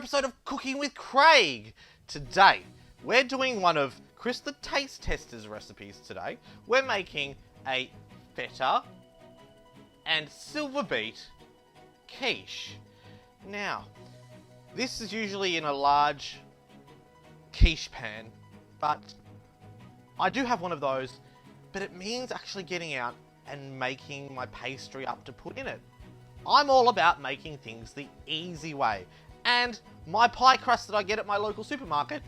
episode of Cooking with Craig. Today, we're doing one of Chris the Taste Tester's recipes today. We're making a Feta and Silverbeet quiche. Now, this is usually in a large quiche pan, but I do have one of those, but it means actually getting out and making my pastry up to put in it. I'm all about making things the easy way, and my pie crust that I get at my local supermarket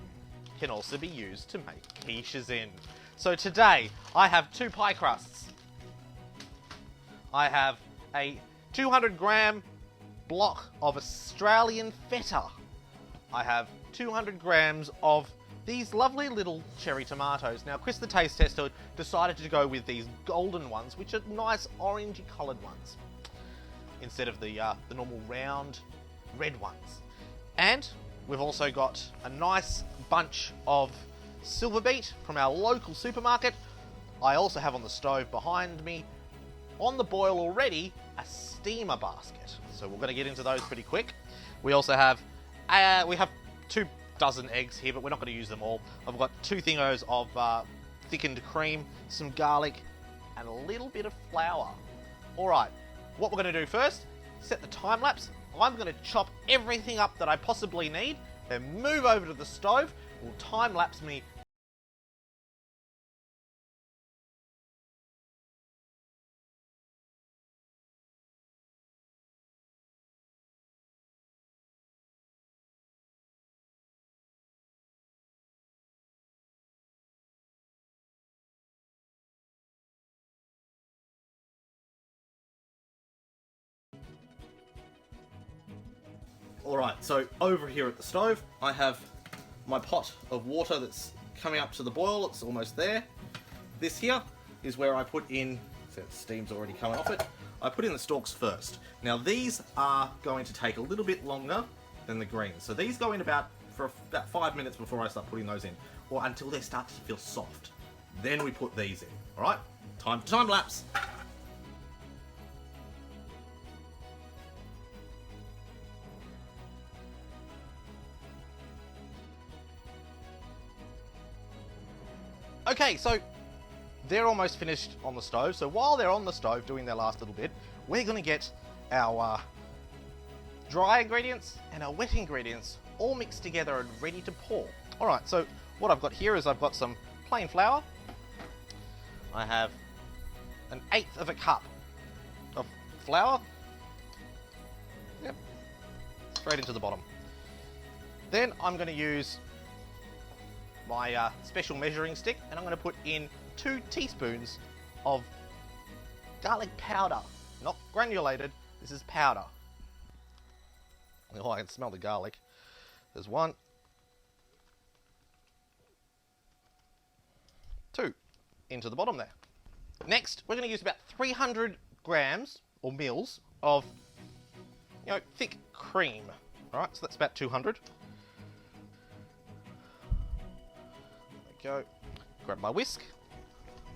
can also be used to make quiches in. So today, I have two pie crusts. I have a 200 gram block of Australian Feta. I have 200 grams of these lovely little cherry tomatoes. Now, Chris the Taste Tester decided to go with these golden ones, which are nice orangey coloured ones, instead of the normal round red ones. And we've also got a nice bunch of Silverbeet from our local supermarket. I also have on the stove behind me, on the boil already, a steamer basket. So we're going to get into those pretty quick. We also have, we have 2 dozen eggs here, but we're not going to use them all. I've got 2 thingos of thickened cream, some garlic, and a little bit of flour. Alright, what we're going to do first, set the time lapse. I'm going to chop everything up that I possibly need, then move over to the stove. It will time lapse me. Alright, so over here at the stove, I have my pot of water that's coming up to the boil. It's almost there. This here is where I put in, so the steam's already coming off it, I put in the stalks first. Now these are going to take a little bit longer than the greens. So these go in for about 5 minutes before I start putting those in, or until they start to feel soft. Then we put these in. Alright, time lapse. Okay, so they're almost finished on the stove. So while they're on the stove doing their last little bit, we're going to get our dry ingredients and our wet ingredients all mixed together and ready to pour. Alright, so what I've got here is I've got some plain flour. I have 1/8 of a cup of flour. Yep, straight into the bottom. Then I'm going to use my special measuring stick, and I'm going to put in 2 teaspoons of garlic powder. Not granulated, this is powder. Oh, I can smell the garlic. There's 1, 2 into the bottom there. Next, we're going to use about 300 grams or mils of, thick cream. Alright, so that's about 200. Go. Grab my whisk.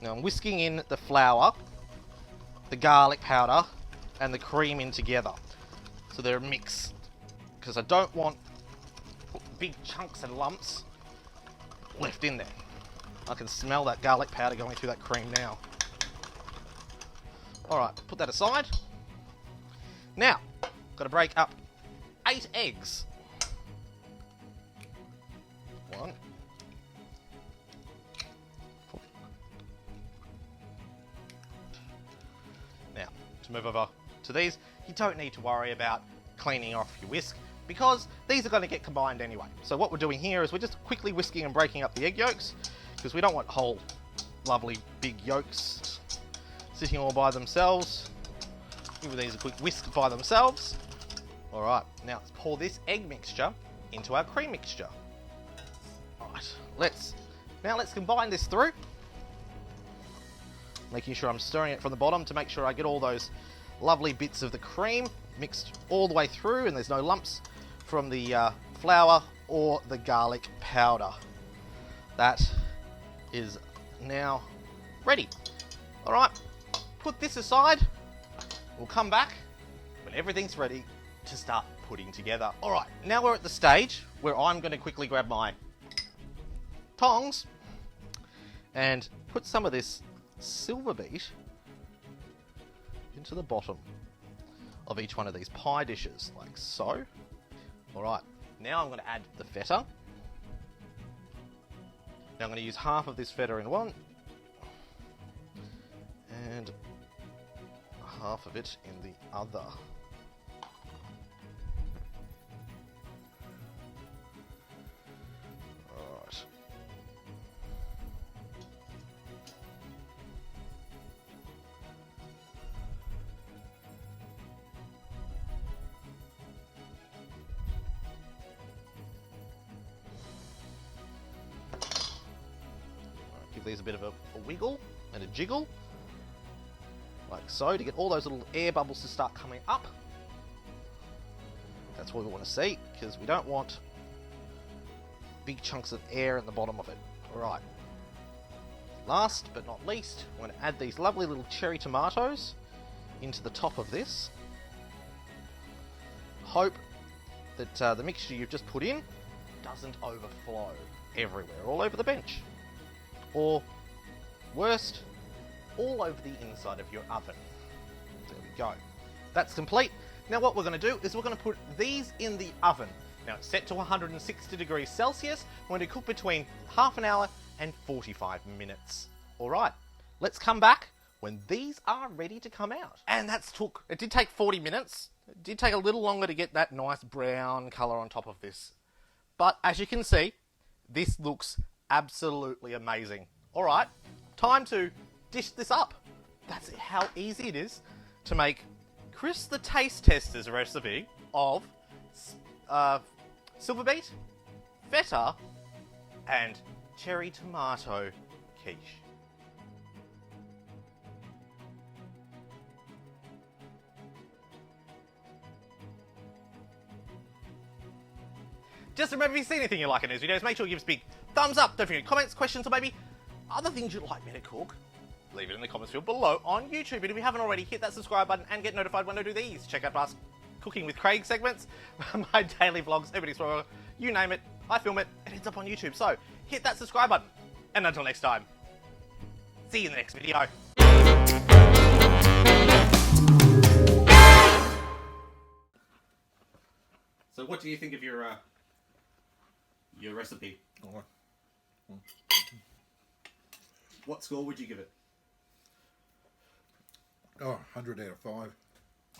Now I'm whisking in the flour, the garlic powder, and the cream in together, so they're mixed, because I don't want big chunks and lumps left in there. I can smell that garlic powder going through that cream now. Alright, put that aside. Now, got to break up 8 eggs. 1. Now, to move over to these, you don't need to worry about cleaning off your whisk, because these are going to get combined anyway. So what we're doing here is we're just quickly whisking and breaking up the egg yolks, because we don't want whole lovely big yolks sitting all by themselves. Give these a quick whisk by themselves. Alright, now let's pour this egg mixture into our cream mixture. Alright, let's combine this through. Making sure I'm stirring it from the bottom to make sure I get all those lovely bits of the cream mixed all the way through and there's no lumps from the flour or the garlic powder. That is now ready. Alright, put this aside. We'll come back when everything's ready to start putting together. Alright, now we're at the stage where I'm going to quickly grab my tongs and put some of this Silverbeet into the bottom of each one of these pie dishes, like so. Alright, now I'm going to add the feta. Now I'm going to use half of this feta in one, and half of it in the other. Alright. Give these a bit of a wiggle and a jiggle, like so, to get all those little air bubbles to start coming up. That's what we want to see, because we don't want big chunks of air in the bottom of it. Alright. Last but not least, we're going to add these lovely little cherry tomatoes into the top of this. Hope that the mixture you've just put in doesn't overflow everywhere, all over the bench. Or, worst, all over the inside of your oven. There we go. That's complete. Now what we're going to do is we're going to put these in the oven. Now it's set to 160 degrees Celsius. We're going to cook between half an hour and 45 minutes. Alright, let's come back when these are ready to come out. And it did take 40 minutes. It did take a little longer to get that nice brown colour on top of this. But as you can see, this looks absolutely amazing. Alright, time to dish this up. That's how easy it is to make Chris the Taste Tester's recipe of Silverbeet, Feta, and cherry tomato quiche. Just remember, if you see anything you like in these videos, make sure you give us a big thumbs up. Don't forget comments, questions, or maybe other things you'd like me to cook. Leave it in the comments field below on YouTube. And if you haven't already, hit that subscribe button and get notified when I do these. Check out past Cooking with Craig segments, my daily vlogs, everybody's explorer, you name it, I film it, it ends up on YouTube. So hit that subscribe button. And until next time, see you in the next video. So what do you think of your recipe? What score would you give it? Oh, 100 out of 5.